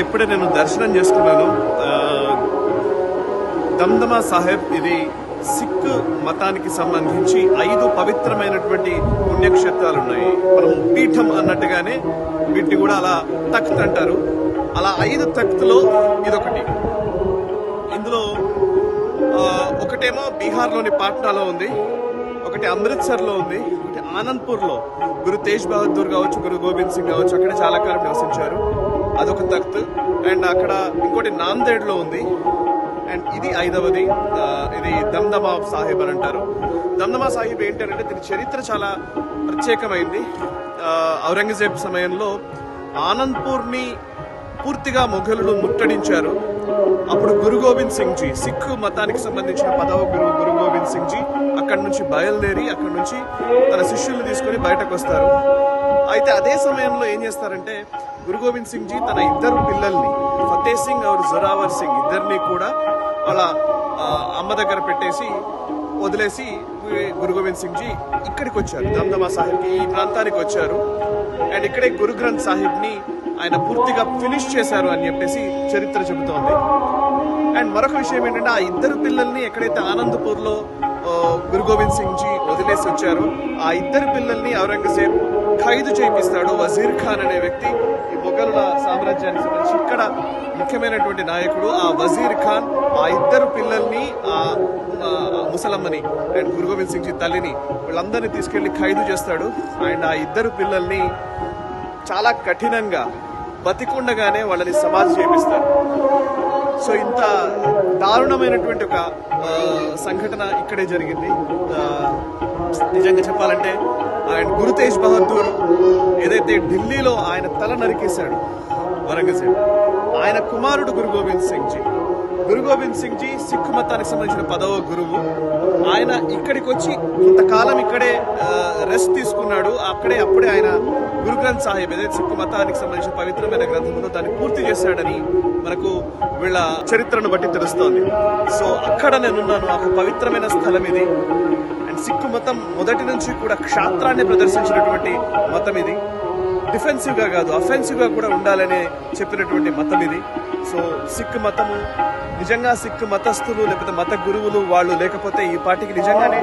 ఇప్పుడే నేను దర్శనం చేసుకున్నాను. దమ్దమా సాహెబ్ ఇది సిక్ మతానికి సంబంధించి 5 పవిత్రమైనటువంటి పుణ్యక్షేత్రాలు ఉన్నాయి. మనం పీఠం అన్నట్టుగానే వీటిని కూడా అలా తఖ్త్ అంటారు. అలా 5 తఖ్త్లో ఇదొకటి. ఇందులో ఒకటేమో బీహార్లోని పాట్నాలో ఉంది, ఒకటి అమృత్సర్లో ఉంది, ఒకటి ఆనంద్పూర్లో గురు తేజ్ బహదూర్ కావచ్చు, గురు గోబింద్ సింగ్ కావచ్చు, అక్కడ చాలా కాలం నివసించారు, అదొక తఖ్త్. అండ్ అక్కడ ఇంకోటి నాందేడ్లో ఉంది. అండ్ ఇది 5వది, ఇది దమ్దమా సాహిబ్ అని అంటారు. దమ్దమా సాహిబ్ ఏంటంటే దీని చరిత్ర చాలా ప్రత్యేకమైంది. ఔరంగజేబ్ సమయంలో ఆనంద్పూర్ని పూర్తిగా మొఘలులు ముట్టడించారు. అప్పుడు గురు గోబింద్ సింగ్ జీ, సిక్ మతానికి సంబంధించిన 10వ గురువు గురు గోబింద్ సింగ్ జీ అక్కడి నుంచి బయలుదేరి అక్కడి నుంచి తన శిష్యుల్ని తీసుకుని బయటకు వస్తారు. అయితే అదే సమయంలో ఏం చేస్తారంటే గురు గోబింద్ సింగ్ జీ తన 2 పిల్లల్ని ఫతే సింగ్ और జోరావర్ సింగ్ ఇద్దరిని కూడా వాళ్ళ అమ్మ దగ్గర పెట్టేసి వదిలేసి గురు గోబింద్ సింగ్ జీ ఇక్కడికి వచ్చారు, దమ్దమా సాహిబ్కి, ఈ ప్రాంతానికి వచ్చారు. అండ్ ఇక్కడే గురు గ్రంథ్ సాహిబ్ ని ఆయన పూర్తిగా ఫినిష్ చేశారు అని చెప్పేసి చరిత్ర చెబుతోంది. అండ్ మరొక విషయం ఏంటంటే ఆ 2 పిల్లల్ని ఎక్కడైతే ఆనందపూర్ లో గురు గోబింద్ సింగ్ జీ వదిలేసి వచ్చారో ఆ 2 పిల్లల్ని ఔరంగజేబ్ ఖైదు చేయిస్తాడు. వజీర్ ఖాన్ అనే వ్యక్తి ఈ మొఘలుల సామ్రాజ్యానికి సంబంధించి ఇక్కడ ముఖ్యమైనటువంటి నాయకుడు. ఆ వజీర్ ఖాన్ ఆ 2 పిల్లల్ని, ఆ ముసలమ్మని అండ్ గురు గోబింద్ సింగ్ జీ తల్లిని, వీళ్ళందరినీ తీసుకెళ్లి ఖైదు చేస్తాడు. అండ్ ఆ 2 పిల్లల్ని చాలా కఠినంగా బతికుండగానే వాళ్ళని సమాధి చేపిస్తారు. సో ఇంత దారుణమైనటువంటి ఒక సంఘటన ఇక్కడే జరిగింది. నిజంగా చెప్పాలంటే ఆయన గురు తేజ్ బహదూర్ ఏదైతే ఢిల్లీలో ఆయన తల నరికేశాడు ఔరంగజేబ్, ఆయన కుమారుడు గురు గోబింద్ సింగ్ జీ. గురు గోబింద్ సింగ్ జీ సిక్ మతానికి సంబంధించిన 10వ గురువు. ఆయన ఇక్కడికి వచ్చి కొంతకాలం ఇక్కడే రెస్ట్ తీసుకున్నాడు. అప్పుడే ఆయన గురు గ్రంథ్ సాహిబ్ ఏదైతే సిక్ మతానికి సంబంధించిన పవిత్రమైన గ్రంథంలో దాన్ని పూర్తి చేశాడని మనకు వీళ్ళ చరిత్రను బట్టి తెలుస్తోంది. సో అక్కడ నేనున్నాను, ఒక పవిత్రమైన స్థలం ఇది. అండ్ సిక్కు మతం మొదటి నుంచి కూడా క్షాత్రాన్ని ప్రదర్శించినటువంటి మతం ఇది. డిఫెన్సివ్ గా కాదు, అఫెన్సివ్ గా కూడా ఉండాలని చెప్పినటువంటి మతం ఇది. సో సిక్ మతము నిజంగా సిక్ మతస్థులు లేకపోతే మత గురువులు వాళ్ళు లేకపోతే ఈ పార్టీకి నిజంగానే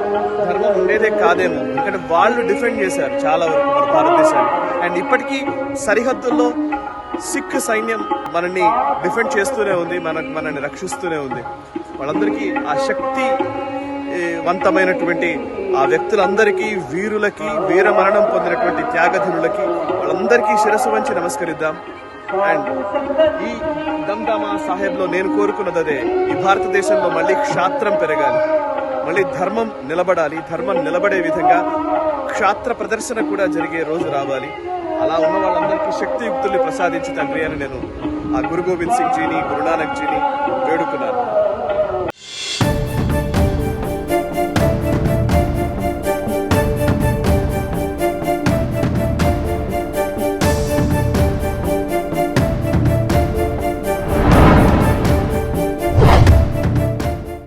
ధర్మం ఉండేదే కాదేమో. ఎందుకంటే వాళ్ళు డిఫెండ్ చేశారు చాలా వరకు మన భారతదేశాన్ని. అండ్ ఇప్పటికీ సరిహద్దుల్లో సిక్ సైన్యం మనల్ని డిఫెండ్ చేస్తూనే ఉంది, మనల్ని రక్షిస్తూనే ఉంది. వాళ్ళందరికీ ఆ శక్తి వంతమైనటువంటి ఆ వ్యక్తులందరికీ, వీరులకి, వీర మరణం పొందినటువంటి త్యాగధనులకి వాళ్ళందరికీ శిరస్సు వంచి నమస్కరిద్దాం. అండ్ ఈ దమ్దమా సాహెబ్లో నేను కోరుకున్నది అదే, ఈ భారతదేశంలో మళ్ళీ క్షాత్రం పెరగాలి, మళ్ళీ ధర్మం నిలబడాలి, ధర్మం నిలబడే విధంగా క్షాత్ర ప్రదర్శన కూడా జరిగే రోజు రావాలి. అలా ఉన్న వాళ్ళందరికీ శక్తియుక్తుల్ని ప్రసాదించి తండ్రి అని నేను ఆ గురు గోబింద్ సింగ్ జీని, గురునానక్ జీని వేడుకున్నాను.